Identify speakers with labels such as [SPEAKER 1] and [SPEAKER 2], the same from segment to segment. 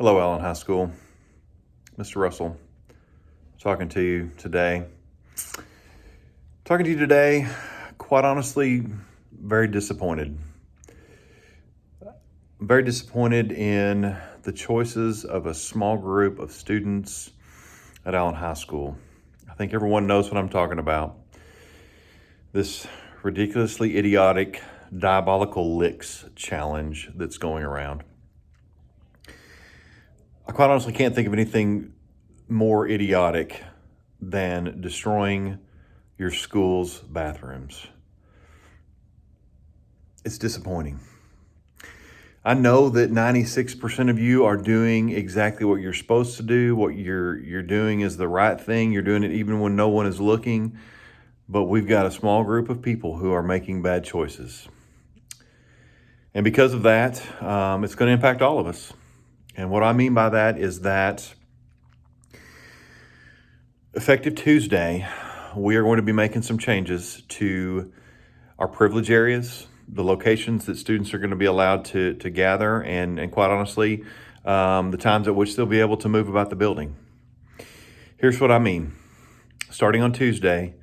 [SPEAKER 1] Hello, Allen High School. Mr. Russell, talking to you today. Quite honestly, very disappointed. Very disappointed in the choices of a small group of students at Allen High School. I think everyone knows what I'm talking about. This ridiculously idiotic, diabolical licks challenge that's going around. I quite honestly can't think of anything more idiotic than destroying your school's bathrooms. It's disappointing. I know that 96% of you are doing exactly what you're supposed to do. What you're doing is the right thing. You're doing it even when no one is looking. But we've got a small group of people who are making bad choices. And because of that, it's going to impact all of us. And what I mean by that is that effective Tuesday, we are going to be making some changes to our privilege areas, the locations that students are going to be allowed to gather, and quite honestly, the times at which they'll be able to move about the building. Here's what I mean. Starting on Tuesday,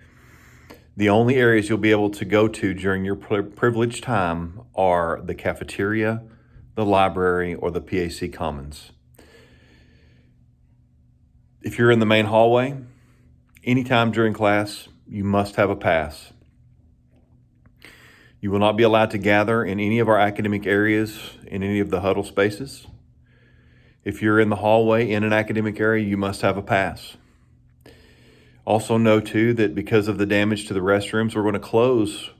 [SPEAKER 1] the only areas you'll be able to go to during your privilege time are the cafeteria, the library, or the PAC Commons. If you're in the main hallway, anytime during class, you must have a pass. You will not be allowed to gather in any of our academic areas in any of the huddle spaces. If you're in the hallway in an academic area, you must have a pass. Also know too that because of the damage to the restrooms, we're going to close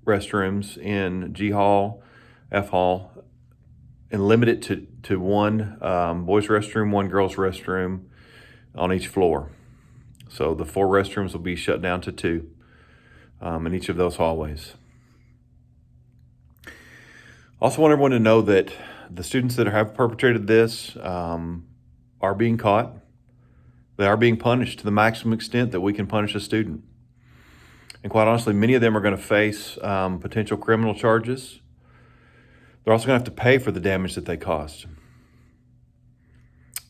[SPEAKER 1] restrooms in G Hall, F Hall, and limit it to one boys' restroom, one girls' restroom on each floor. So the 4 restrooms will be shut down to 2 in each of those hallways. Also want everyone to know that the students that have perpetrated this are being caught. They are being punished to the maximum extent that we can punish a student. And quite honestly, many of them are going to face potential criminal charges. They're also going to have to pay for the damage that they caused.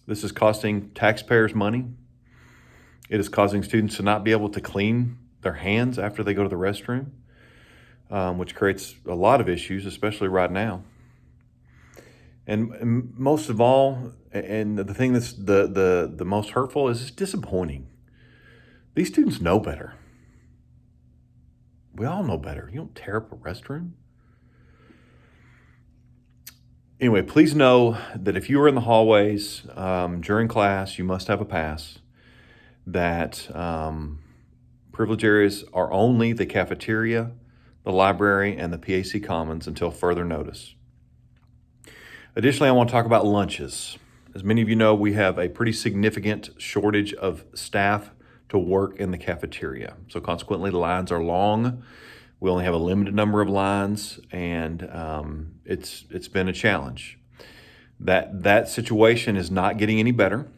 [SPEAKER 1] This is costing taxpayers money. It is causing students to not be able to clean their hands after they go to the restroom, which creates a lot of issues, especially right now. And most of all, and the thing that's the most hurtful is it's disappointing. These students know better. We all know better. You don't tear up a restroom. Anyway, please know that if you are in the hallways during class, you must have a pass. That privilege areas are only the cafeteria, the library, and the PAC Commons until further notice. Additionally, I want to talk about lunches. As many of you know, we have a pretty significant shortage of staff to work in the cafeteria. So consequently, the lines are long. We only have a limited number of lines, and it's been a challenge. That situation is not getting any better.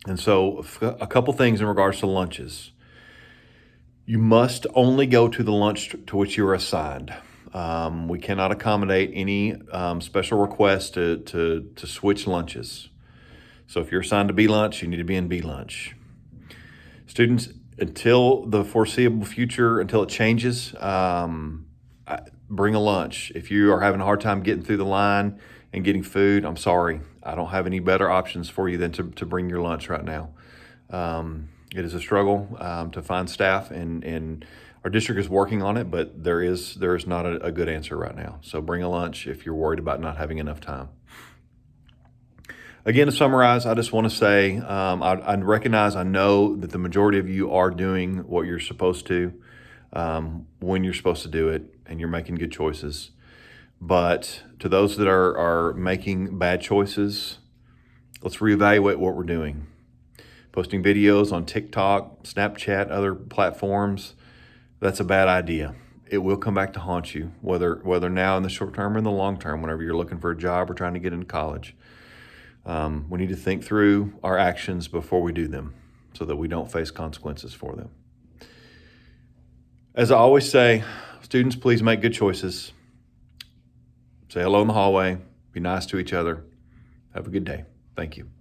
[SPEAKER 1] And so a couple things in regards to lunches. You must only go to the lunch to which you are assigned. We cannot accommodate any special requests to switch lunches. So if you're assigned to B lunch, you need to be in B lunch. Students, until the foreseeable future, until it changes, bring a lunch. If you are having a hard time getting through the line and getting food, I'm sorry. I don't have any better options for you than to bring your lunch right now. It is a struggle to find staff, and our district is working on it, but there is not a good answer right now. So bring a lunch if you're worried about not having enough time. Again, to summarize, I just want to say I recognize, I know that the majority of you are doing what you're supposed to when you're supposed to do it, and you're making good choices. But to those that are making bad choices, let's reevaluate what we're doing. Posting videos on TikTok, Snapchat, other platforms, that's a bad idea. It will come back to haunt you, whether now in the short term or in the long term, whenever you're looking for a job or trying to get into college. We need to think through our actions before we do them so that we don't face consequences for them. As I always say, students, please make good choices. Say hello in the hallway. Be nice to each other. Have a good day. Thank you.